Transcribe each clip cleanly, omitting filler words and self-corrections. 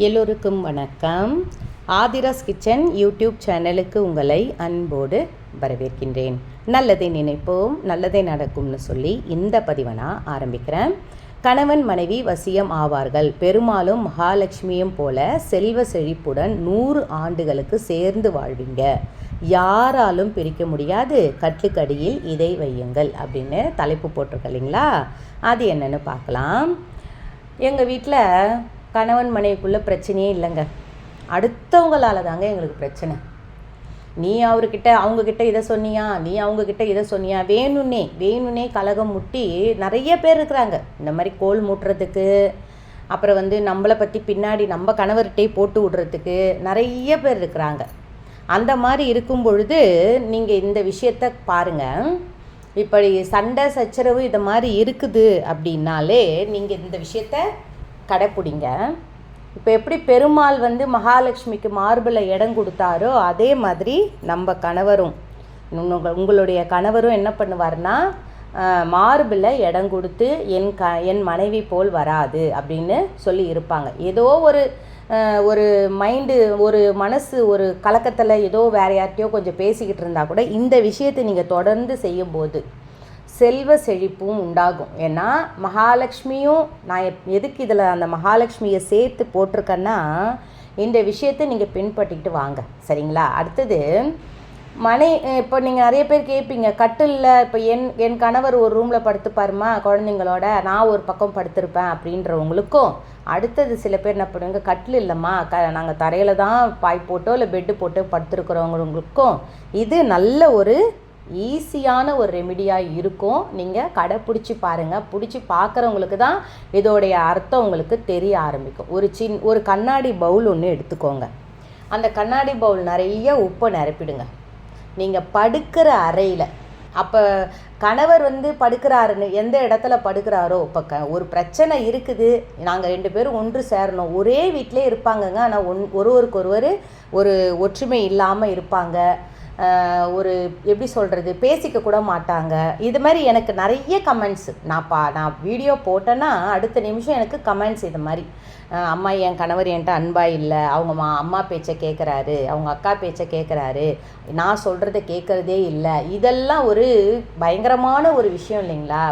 எல்லோருக்கும் வணக்கம். Aadhira's kitchen YouTube சேனலுக்கு உங்களை அன்போடு வரவேற்கின்றேன். நல்லதை நினைப்போம், நல்லதே நடக்கும்னு சொல்லி இந்த பதிவை நான் ஆரம்பிக்கிறேன். கணவன் மனைவி வசியம் ஆவார்கள், பெருமாளும் மகாலட்சுமியும் போல செல்வ செழிப்புடன் 100 ஆண்டுகளுக்கு சேர்ந்து வாழ்வீங்க, யாராலும் பிரிக்க முடியாது, கட்டுக்கடியில் இதை வையுங்கள் அப்படின்னு தலைப்பு போட்டிருக்க இல்லைங்களா? அது என்னன்னு பார்க்கலாம். எங்கள் வீட்டில் கணவன் மனைவிக்குள்ளே பிரச்சனையே இல்லைங்க. அடுத்தவங்களால் தாங்க எங்களுக்கு பிரச்சனை. நீ அவங்கக்கிட்ட இதை சொன்னியா, நீ அவங்கக்கிட்ட இதை சொன்னியா, வேணுன்னே கலகம் முட்டி நிறைய பேர் இருக்கிறாங்க. இந்த மாதிரி கோல் மூட்டுறதுக்கு, அப்புறம் நம்மளை பற்றி பின்னாடி நம்ம கணவர்கிட்டே போட்டு விடுறதுக்கு நிறைய பேர் இருக்கிறாங்க. அந்த மாதிரி இருக்கும் பொழுது நீங்கள் இந்த விஷயத்தை பாருங்கள். இப்படி சண்டை சச்சரவு இதை மாதிரி இருக்குது அப்படின்னாலே நீங்கள் இந்த விஷயத்தை கடைப்பிடிங்க. இப்போ எப்படி பெருமாள் மகாலட்சுமிக்கு மார்பில் இடம் கொடுத்தாரோ அதே மாதிரி நம்ம கணவரும், உங்களுடைய கணவரும் என்ன பண்ணுவார்னா, மார்பில் இடம் கொடுத்து என் மனைவி போல் வராது அப்படின்னு சொல்லி இருப்பாங்க. ஏதோ ஒரு மைண்டு, ஒரு மனசு, ஒரு கலக்கத்தில் ஏதோ வேறு யார்ட்டையோ கொஞ்சம் பேசிக்கிட்டு இருந்தால் கூட இந்த விஷயத்தை நீங்கள் தொடர்ந்து செய்யும்போது செல்வ செழிப்பும் உண்டாகும். ஏன்னா மகாலட்சுமியும், நான் எதுக்கு இதில் அந்த மகாலட்சுமியை சேர்த்து போட்டிருக்கேன்னா, இந்த விஷயத்தை நீங்கள் பின்பற்றிக்கிட்டு வாங்க, சரிங்களா? அடுத்தது இப்போ நீங்கள் நிறைய பேர் கேட்பீங்க, கட்டிலில் இப்போ என் கணவர் ஒரு ரூமில் படுத்துப்பாருமா குழந்தைங்களோட, நான் ஒரு பக்கம் படுத்திருப்பேன் அப்படின்றவங்களுக்கும், அடுத்தது சில பேர் என்ன பண்ணுவாங்க, கட்டில் இல்லைம்மா நாங்கள் தரையில் தான் பாய் போட்டோ இல்லை பெட்டு போட்டோ படுத்துருக்குறவங்களுக்கும் இது நல்ல ஒரு ஈஸியான ஒரு ரெமிடியாக இருக்கும். நீங்கள் கடைப்பிடிச்சி பாருங்கள். பிடிச்சி பார்க்குறவங்களுக்கு தான் இதோடைய அர்த்தம் உங்களுக்கு தெரிய ஆரம்பிக்கும். ஒரு கண்ணாடி பவுல் ஒன்று எடுத்துக்கோங்க. அந்த கண்ணாடி பவுல் நிறைய உப்பை நிரப்பிடுங்க. நீங்கள் படுக்கிற அறையில், அப்போ கணவர் படுக்கிறாருன்னு எந்த இடத்துல படுக்கிறாரோ, இப்போ ஒரு பிரச்சனை இருக்குது, நாங்கள் 2 பேரும் ஒன்று சேரணும், ஒரே வீட்டிலே இருப்பாங்கங்க, ஆனால் ஒருவருக்கொருவர் ஒரு ஒற்றுமை இல்லாமல் இருப்பாங்க, ஒரு எப்படி சொல்கிறது, பேசிக்க கூட மாட்டாங்க. இது மாதிரி எனக்கு நிறைய கமெண்ட்ஸ், நான் வீடியோ போட்டேன்னா அடுத்த நிமிஷம் எனக்கு கமெண்ட்ஸ் இது மாதிரி, அம்மா என் கணவர் என்கிட்ட அன்பாக இல்லை, அவங்க அம்மா பேச்சை கேட்குறாரு, அவங்க அக்கா பேச்சை கேட்குறாரு, நான் சொல்கிறத கேட்குறதே இல்லை. இதெல்லாம் ஒரு பயங்கரமான ஒரு விஷயம் இல்லைங்களா?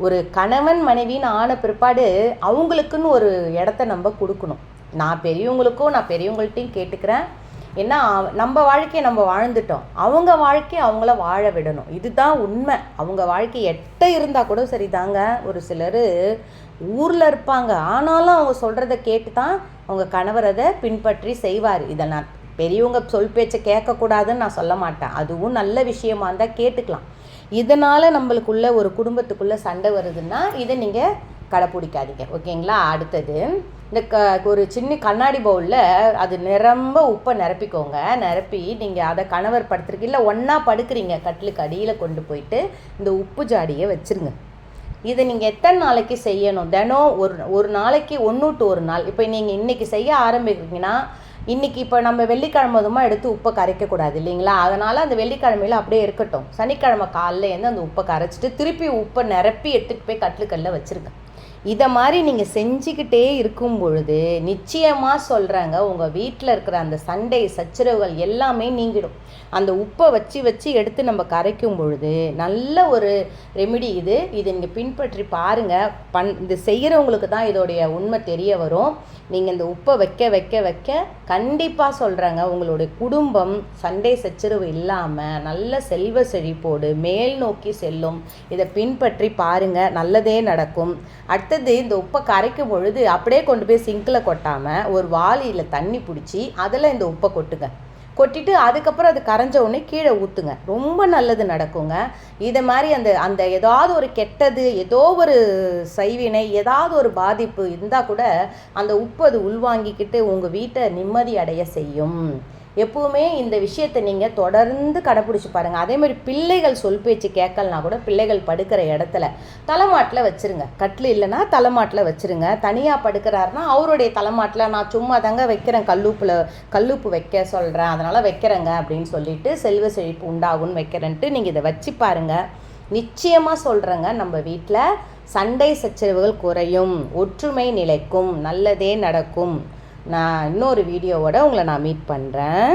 ஒரு கணவன் மனைவின்னு ஆன பிற்பாடு அவங்களுக்குன்னு ஒரு இடத்த நம்ம கொடுக்கணும். நான் பெரியவங்கள்ட்டையும் கேட்டுக்கிறேன். ஏன்னா நம்ம வாழ்க்கையை நம்ம வாழ்ந்துட்டோம், அவங்க வாழ்க்கையை அவங்கள வாழ விடணும். இதுதான் உண்மை. அவங்க வாழ்க்கை இருந்தால் கூட சரிதாங்க. ஒரு சிலர் ஊரில் இருப்பாங்க, ஆனாலும் அவங்க சொல்கிறத கேட்டு தான் அவங்க கணவர் அதை பின்பற்றி செய்வார். இதை நான் பெரியவங்க சொல் பேச்சை கேட்கக்கூடாதுன்னு நான் சொல்ல மாட்டேன், அதுவும் நல்ல விஷயமா இருந்தால் கேட்டுக்கலாம். இதனால் நம்மளுக்குள்ள ஒரு குடும்பத்துக்குள்ளே சண்டை வருதுன்னா இதை நீங்கள் கடைப்பிடிக்காதீங்க, ஓகேங்களா? அடுத்தது ஒரு சின்ன கண்ணாடி பவுலில் அது நிரம்ப உப்பை நிரப்பிக்கோங்க. நிரப்பி நீங்கள் அதை கணவர் படுத்துருக்கு, இல்லை ஒன்றா படுக்கிறீங்க, கட்டிலுக்கு அடியில் கொண்டு போயிட்டு இந்த உப்பு ஜாடியை வச்சுருங்க. இதை நீங்கள் எத்தனை நாளைக்கு செய்யணும்? தினம் ஒரு நாளைக்கு 1 to 1 நாள். இப்போ நீங்கள் இன்றைக்கி செய்ய ஆரம்பிக்கிறீங்கன்னா, இன்றைக்கி இப்போ நம்ம வெள்ளிக்கிழமை எடுத்து உப்பை கரைக்கக்கூடாது இல்லைங்களா? அதனால் அந்த வெள்ளிக்கிழமையில் அப்படியே இருக்கட்டும். சனிக்கிழமை காலையில் அந்த உப்பை கரைச்சிட்டு திருப்பி உப்பை நிரப்பி எடுத்துகிட்டு போய் கட்டிலுக்கல்ல வச்சுருங்க. இதை மாதிரி நீங்கள் செஞ்சுக்கிட்டே இருக்கும் பொழுது நிச்சயமாக சொல்கிறாங்க, உங்கள் வீட்டில் இருக்கிற அந்த சண்டை சச்சரவுகள் எல்லாமே நீங்கிடும். அந்த உப்பை வச்சு எடுத்து நம்ம கரைக்கும் பொழுது நல்ல ஒரு ரெமிடி இது. இதை நீங்கள் பின்பற்றி பாருங்கள். இது செய்கிறவங்களுக்கு தான் இதோடைய உண்மை தெரிய வரும். நீங்கள் இந்த உப்பை வைக்க கண்டிப்பாக சொல்கிறாங்க, உங்களுடைய குடும்பம் சண்டை சச்சரவு இல்லாமல் நல்ல செல்வ செழிப்போடு மேல் நோக்கி செல்லும். இதை பின்பற்றி பாருங்கள், நல்லதே நடக்கும். அடுத்தது இந்த உப்பை கரைக்கும் பொழுது அப்படியே கொண்டு போய் சிங்கில் கொட்டாமல் ஒரு வாளியில் தண்ணி பிடிச்சி அதில் இந்த உப்பை கொட்டிட்டு அதுக்கப்புறம் அது கரைஞ்ச உடனே கீழே ஊற்றுங்க. ரொம்ப நல்லது நடக்குங்க. இதை மாதிரி அந்த ஏதாவது ஒரு கெட்டது, ஏதோ ஒரு செய்வினை, ஏதாவது ஒரு பாதிப்பு இருந்தால் கூட அந்த உப்பு அது உள்வாங்கிக்கிட்டு உங்கள் வீட்டை நிம்மதி அடைய செய்யும். எப்பவுமே இந்த விஷயத்தை நீங்கள் தொடர்ந்து கடைப்பிடிச்சி பாருங்கள். அதேமாதிரி பிள்ளைகள் சொல் பேச்சு கேட்கலனா கூட பிள்ளைகள் படுக்கிற இடத்துல தலைமாட்டில் வச்சுருங்க. கட்டில் இல்லைன்னா தலைமாட்டில் வச்சுருங்க. தனியாக படுக்கிறாருன்னா அவருடைய தலைமாட்டில், நான் சும்மா தாங்க வைக்கிறேன், கல்லுப்பு வைக்க சொல்கிறேன், அதனால் வைக்கிறேங்க அப்படின்னு சொல்லிட்டு செல்வ செழிப்பு உண்டாகும்னு வைக்கிறேன்ட்டு நீங்கள் இதை வச்சு பாருங்கள். நிச்சயமாக சொல்கிறேங்க, நம்ம வீட்டில் சண்டை சச்சரவுகள் குறையும், ஒற்றுமை நிலைக்கும், நல்லதே நடக்கும். நான் இன்னொரு வீடியோவோட உங்களை நான் மீட் பண்ணுறேன்.